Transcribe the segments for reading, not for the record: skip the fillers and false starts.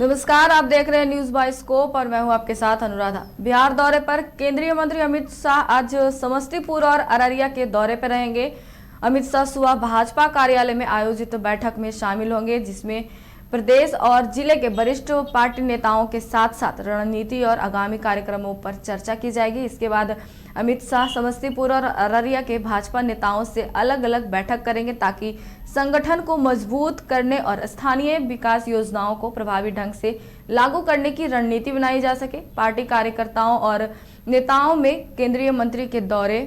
नमस्कार, आप देख रहे हैं न्यूज बाय स्कोप और मैं हूं आपके साथ अनुराधा। बिहार दौरे पर केंद्रीय मंत्री अमित शाह आज समस्तीपुर और अररिया के दौरे पर रहेंगे। अमित शाह सुबह भाजपा कार्यालय में आयोजित बैठक में शामिल होंगे, जिसमें प्रदेश और जिले के वरिष्ठ पार्टी नेताओं के साथ साथ रणनीति और आगामी कार्यक्रमों पर चर्चा की जाएगी। इसके बाद अमित शाह समस्तीपुर और अररिया के भाजपा नेताओं से अलग अलग बैठक करेंगे, ताकि संगठन को मजबूत करने और स्थानीय विकास योजनाओं को प्रभावी ढंग से लागू करने की रणनीति बनाई जा सके। पार्टी कार्यकर्ताओं और नेताओं में केंद्रीय मंत्री के दौरे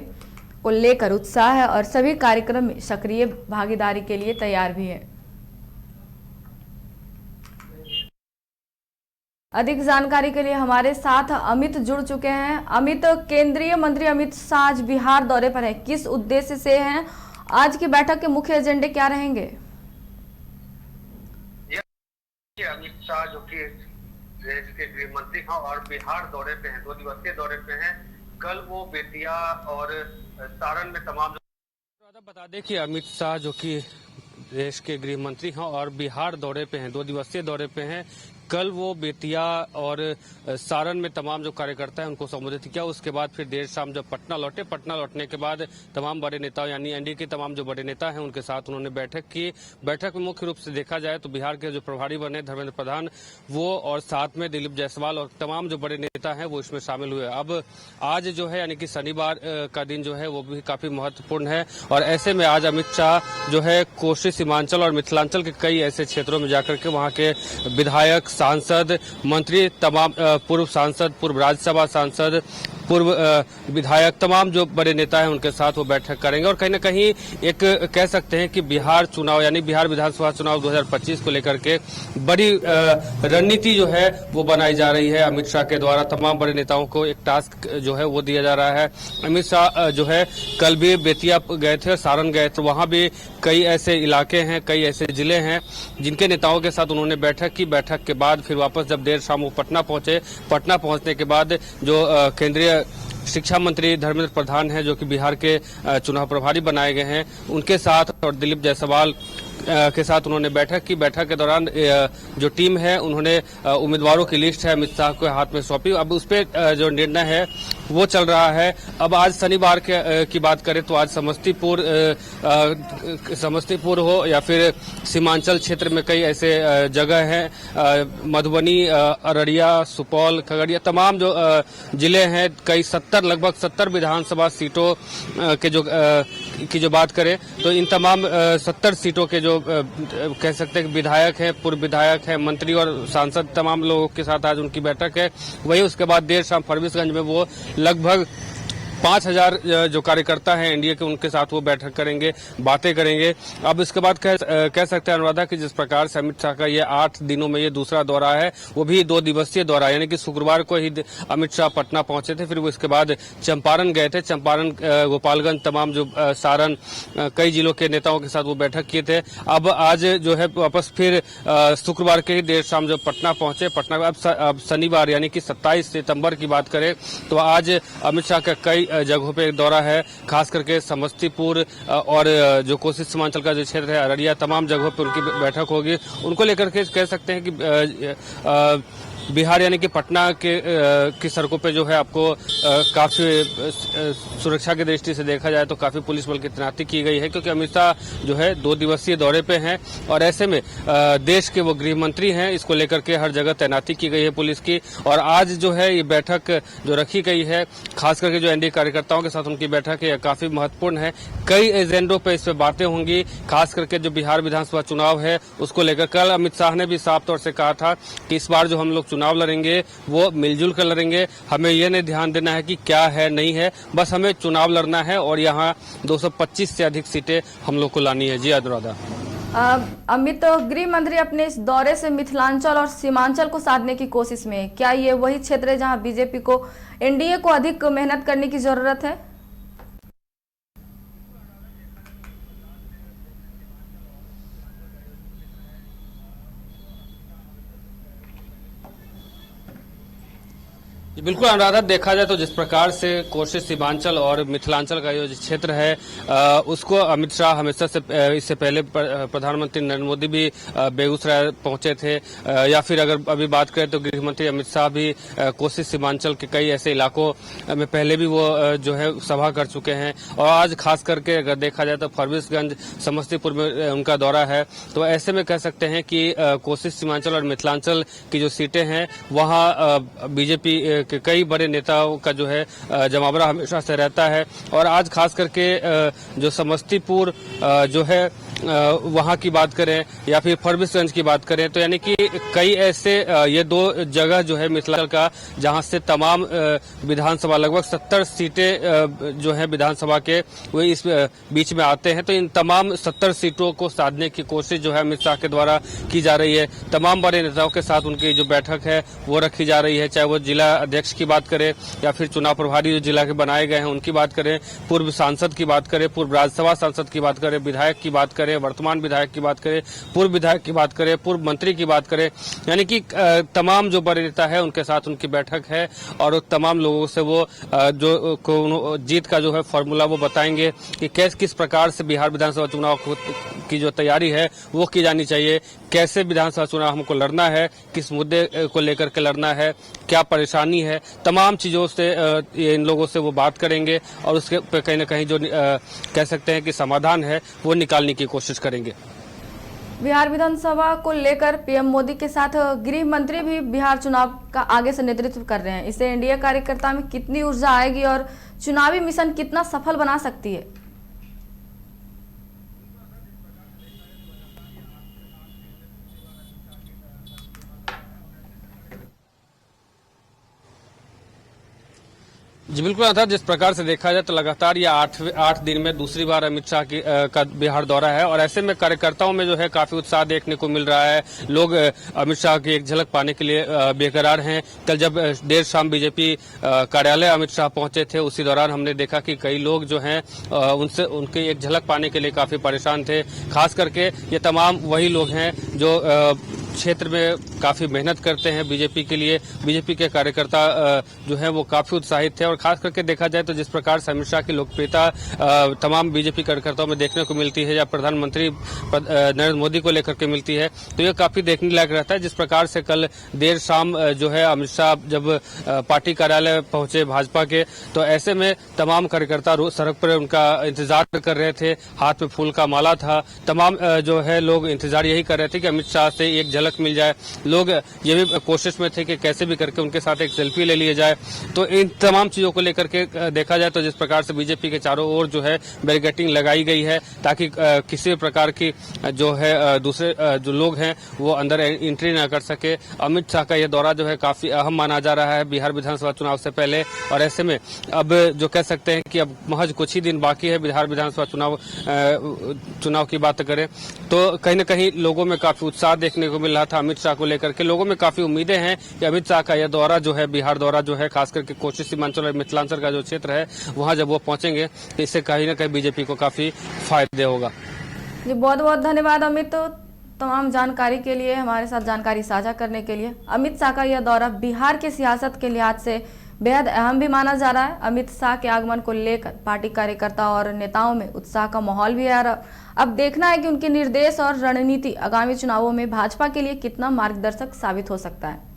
को लेकर उत्साह है और सभी कार्यक्रम में सक्रिय भागीदारी के लिए तैयार भी है। अधिक जानकारी के लिए हमारे साथ अमित जुड़ चुके हैं। अमित, केंद्रीय मंत्री अमित शाह आज बिहार दौरे पर है, किस उद्देश्य से हैं? आज की बैठक के मुख्य एजेंडे क्या रहेंगे? अमित शाह जो कि देश के गृह मंत्री हैं और बिहार दौरे पे हैं, 2 दिवसीय दौरे पे हैं। कल वो बेतिया और सारण में तमाम बता दें कि अमित शाह जो कि देश के गृह मंत्री हैं और बिहार दौरे पे हैं, 2 दिवसीय दौरे पे हैं। कल वो बेतिया और सारण में तमाम जो कार्यकर्ता हैं उनको संबोधित किया। उसके बाद फिर देर शाम जब पटना लौटे, पटना लौटने के बाद तमाम बड़े नेताओं यानी एनडीए के तमाम जो बड़े नेता हैं उनके साथ उन्होंने बैठक की। बैठक में मुख्य रूप से देखा जाए तो बिहार के जो प्रभारी बने धर्मेंद्र प्रधान वो और साथ में दिलीप जायसवाल और तमाम जो बड़े नेता हैं वो इसमें शामिल हुए। अब आज जो है यानी कि शनिवार का दिन जो है वो भी काफी महत्वपूर्ण है और ऐसे में आज अमित शाह जो है कोसी, सीमांचल और मिथिलांचल के कई ऐसे क्षेत्रों में जाकर के वहाँ के विधायक, सांसद, मंत्री, तमाम पूर्व सांसद, पूर्व राज्यसभा सांसद, पूर्व विधायक, तमाम जो बड़े नेता हैं उनके साथ वो बैठक करेंगे। और कहीं न कहीं एक कह सकते हैं कि बिहार चुनाव यानी बिहार विधानसभा चुनाव 2025 को लेकर के बड़ी रणनीति जो है वो बनाई जा रही है। अमित शाह के द्वारा तमाम बड़े नेताओं को एक टास्क जो है वो दिया जा रहा है। अमित शाह जो है कल भी बेतिया गए थे, सारण गए थे, वहां भी कई ऐसे इलाके हैं, कई ऐसे जिले हैं जिनके नेताओं के साथ उन्होंने बैठक की। बैठक के बाद फिर वापस जब देर शाम वो पटना पहुंचे, पटना पहुंचने के बाद जो केंद्रीय शिक्षा मंत्री धर्मेंद्र प्रधान हैं जो कि बिहार के चुनाव प्रभारी बनाए गए हैं, उनके साथ और दिलीप जायसवाल के साथ उन्होंने बैठक की। बैठक के दौरान जो टीम है उन्होंने उम्मीदवारों की लिस्ट है अमित शाह के हाथ में सौंपी। अब उस पर जो निर्णय है वो चल रहा है। अब आज शनिवार की बात करें तो आज समस्तीपुर हो या फिर सीमांचल क्षेत्र में कई ऐसे जगह हैं, मधुबनी, अररिया, सुपौल, खगड़िया, तमाम जो जिले हैं, कई लगभग 70 विधानसभा सीटों की जो बात करें तो इन तमाम 70 सीटों के जो कह सकते हैं विधायक हैं, पूर्व विधायक हैं, मंत्री और सांसद, तमाम लोगों के साथ आज उनकी बैठक है। वही उसके बाद देर शाम फरबिसगंज में वो लगभग 5000 जो कार्यकर्ता हैं एनडीए के उनके साथ वो बैठक करेंगे, बातें करेंगे। अब इसके बाद कह सकते हैं अनुराधा कि जिस प्रकार से अमित शाह का ये 8 दिनों में ये दूसरा दौरा है, वो भी 2 दिवसीय दौरा, यानी कि शुक्रवार को ही अमित शाह पटना पहुंचे थे, फिर वो इसके बाद चंपारण गए थे, चंपारण, गोपालगंज, तमाम जो सारण, कई जिलों के नेताओं के साथ वो बैठक किए थे। अब आज जो है वापस फिर शुक्रवार के ही देर शाम जो पटना पहुंचे, पटना अब शनिवार यानी कि 27 सितंबर की बात करें तो आज अमित शाह का कई जगहों पे एक दौरा है, खास करके समस्तीपुर और जो कोसी सीमांचल का जो क्षेत्र है, अररिया, तमाम जगहों पे उनकी बैठक होगी। उनको लेकर के कह सकते हैं कि बिहार यानी कि पटना की सड़कों पे जो है आपको काफी सुरक्षा की दृष्टि से देखा जाए तो काफी पुलिस बल की तैनाती की गई है, क्योंकि अमित शाह जो है 2 दिवसीय दौरे पे हैं और ऐसे में देश के वो गृह मंत्री हैं, इसको लेकर के हर जगह तैनाती की गई है पुलिस की। और आज जो है ये बैठक जो रखी गई है, खास करके जो एनडीए कार्यकर्ताओं के साथ उनकी बैठक है, काफी महत्वपूर्ण है। कई एजेंडों पर इस पर बातें होंगी, खास करके जो बिहार विधानसभा चुनाव है उसको लेकर। कल अमित शाह ने भी साफ तौर से कहा था कि इस बार जो हम लोग चुनाव लड़ेंगे वो मिलजुल कर लड़ेंगे, हमें ये नहीं ध्यान देना है कि क्या है नहीं है, बस हमें चुनाव लड़ना है और यहाँ 225 से अधिक सीटें हम लोग को लानी है। जी अनुराधा। अमित, गृह मंत्री अपने इस दौरे से मिथिलांचल और सीमांचल को साधने की कोशिश में, क्या ये वही क्षेत्र है जहां बीजेपी को, एनडीए को अधिक मेहनत करने की जरूरत है? जी, बिल्कुल अनुराधा, देखा जाए तो जिस प्रकार से कोशी सीमांचल और मिथिलांचल का जो क्षेत्र है उसको अमित शाह हमेशा से इससे पहले प्रधानमंत्री नरेंद्र मोदी भी बेगूसराय पहुंचे थे, या फिर अगर अभी बात करें तो गृह मंत्री अमित शाह भी कोशी सीमांचल के कई ऐसे इलाकों में पहले भी वो जो है सभा कर चुके हैं। और आज खास करके अगर देखा जाए तो फरबिसगंज समस्तीपुर में उनका दौरा है। तो ऐसे में कह सकते हैं कि कोशी सीमांचल और मिथिलांचल की जो सीटें हैं वहाँ बीजेपी के कई बड़े नेताओं का जो है जमावड़ा हमेशा से रहता है। और आज खास करके जो समस्तीपुर जो है वहां की बात करें या फिर फरबिसगंज की बात करें तो यानी कि कई ऐसे ये दो जगह जो है मिथिलांचल का जहां से तमाम विधानसभा लगभग 70 सीटें जो है विधानसभा के वो इस बीच में आते हैं। तो इन तमाम 70 सीटों को साधने की कोशिश जो है अमित शाह के द्वारा की जा रही है। तमाम बड़े नेताओं के साथ उनकी जो बैठक है वो रखी जा रही है, चाहे वो जिला अध्यक्ष की बात करें या फिर चुनाव प्रभारी जो जिला के बनाए गए हैं उनकी बात करें, पूर्व सांसद की बात करें, पूर्व राज्यसभा सांसद की बात करें, विधायक की बात करें, वर्तमान विधायक की बात करें, पूर्व विधायक की बात करें, पूर्व मंत्री की बात करें, यानी कि तमाम जो बड़े नेता है उनके साथ उनकी बैठक है। और तमाम लोगों से वो जो जीत का जो है फॉर्मूला वो बताएंगे कि किस प्रकार से बिहार विधानसभा चुनाव की जो तैयारी है वो की जानी चाहिए, कैसे विधानसभा चुनाव हमको लड़ना है, किस मुद्दे को लेकर के लड़ना है, क्या परेशानी है, तमाम चीजों से इन लोगों से वो बात करेंगे और उसके पे कहीं ना कहीं जो कह सकते हैं कि समाधान है वो निकालने की कोशिश करेंगे। बिहार विधानसभा को लेकर पीएम मोदी के साथ गृह मंत्री भी बिहार चुनाव का आगे से नेतृत्व कर रहे हैं। इससे एनडीए कार्यकर्ता में कितनी ऊर्जा आएगी और चुनावी मिशन कितना सफल बना सकती है? जी बिल्कुल था, जिस प्रकार से देखा जाए तो लगातार ये 8 दिन में दूसरी बार अमित शाह का बिहार दौरा है और ऐसे में कार्यकर्ताओं में जो है काफी उत्साह देखने को मिल रहा है। लोग अमित शाह की एक झलक पाने के लिए बेकरार हैं। कल जब देर शाम बीजेपी कार्यालय अमित शाह पहुंचे थे उसी दौरान हमने देखा कि कई लोग जो हैं उनसे उनकी एक झलक पाने के लिए काफी परेशान थे। खास करके ये तमाम वही लोग हैं जो क्षेत्र में काफी मेहनत करते हैं बीजेपी के लिए। बीजेपी के कार्यकर्ता जो है वो काफी उत्साहित थे और खास करके देखा जाए तो जिस प्रकार से अमित शाह की लोकप्रियता तमाम बीजेपी कार्यकर्ताओं में देखने को मिलती है या प्रधानमंत्री नरेंद्र मोदी को लेकर के मिलती है तो ये काफी देखने लायक रहता है। जिस प्रकार से कल देर शाम जो है अमित शाह जब पार्टी कार्यालय पहुंचे भाजपा के तो ऐसे में तमाम कार्यकर्ता सड़क पर उनका इंतजार कर रहे थे, हाथ में फूल का माला था। तमाम जो है लोग इंतजार यही कर रहे थे कि अमित शाह से एक झलक मिल जाए। लोग ये भी कोशिश में थे कि कैसे भी करके उनके साथ एक सेल्फी ले लिए जाए। तो इन तमाम चीजों को लेकर के देखा जाए तो जिस प्रकार से बीजेपी के चारों ओर जो है बैरिकेडिंग लगाई गई है ताकि किसी प्रकार की जो है दूसरे जो लोग हैं वो अंदर एंट्री न कर सके। अमित शाह का यह दौरा जो है काफी अहम माना जा रहा है बिहार विधानसभा चुनाव से पहले और ऐसे में अब जो कह सकते हैं कि अब महज कुछ ही दिन बाकी है बिहार विधानसभा चुनाव की बात करें तो कहीं न कहीं लोगों में काफी उत्साह देखने को मिल रहा था अमित शाह को लेकर के। लोगों में काफी उम्मीदें हैं कि अमित शाह का यह दौरा जो है बिहार दौरा जो है खास करके कोशी सीमांचल और मिथिलांचल का जो क्षेत्र है वहां जब वो पहुंचेंगे तो इससे कहीं न कहीं बीजेपी को काफी फायदे होगा। जी बहुत बहुत धन्यवाद अमित, तमाम जानकारी के लिए, हमारे साथ जानकारी साझा करने के लिए। अमित शाह का यह दौरा बिहार की सियासत के लिहाज से बेहद अहम भी माना जा रहा है। अमित शाह के आगमन को लेकर पार्टी कार्यकर्ता और नेताओं में उत्साह का माहौल भी है। अब देखना है कि उनके निर्देश और रणनीति आगामी चुनावों में भाजपा के लिए कितना मार्गदर्शक साबित हो सकता है।